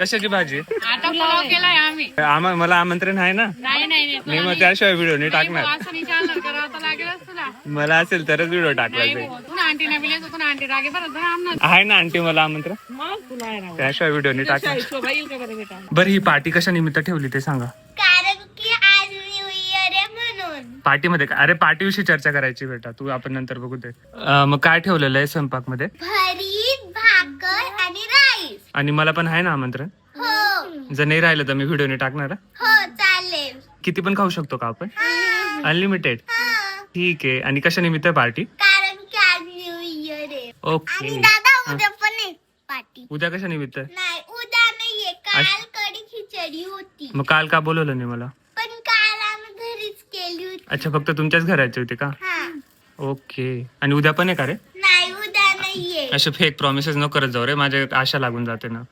कशाची भाजी? आता पुलाव केलाय आम्ही. मला आमंत्रण आहे ना? नाही मग त्याशिवाय व्हिडिओ नाही टाकणार. असं विचारणार करावं तर लागेलच तुला. मला असेल तरच व्हिडिओ टाकला जाईल. तू आंटी नाही बिले तू आंटी रागे बरं आमना. आहे ना आंटी मला आमंत्रण, मग तुला आहे ना. त्याशिवाय व्हिडिओ नाही टाकणार. शोभा येईल का बरं बेटा? बरं ही पार्टी कशा निमित्त ठेवली ते सांगा. कारण की आज न्यू इयर आहे म्हणून. पार्टीमध्ये अरे पार्टीविषयी चर्चा करायची बेटा, तू आपण नंतर बघू दे. मग काय ठेवलेलं आहे स्वयंपाक मध्ये? भरीत, भाकर आणि राईस. आणि मला पण आहे ना आमंत्रण. हो जर नाही राहिलं तर मी व्हिडिओ नाही टाकणार. हो चालेल. किती पण खाऊ शकतो का आपण? हा. अनलिमिटेड? हा. ठीक आहे. आणि कशा निमित्त पार्टी? कारण की आज न्यू इयर आहे. आणि ओके. दादा उद्या पण आहे पार्टी. उद्या कशा निमित्त? नाही उद्या नाहीये, काल कढी खिचडी होती. मग काल का बोलवलं नाही मला? पण काल आम्ही घरीच केली होती. अच्छा, फक्त तुमच्याच घराची होती का? हा. ओके. आणि उद्या पण आहे का रे? नाही उद्या नाहीये. असे फेक प्रॉमिसेस न करत जाऊ रे, माझ्या आशा लागून जाते ना.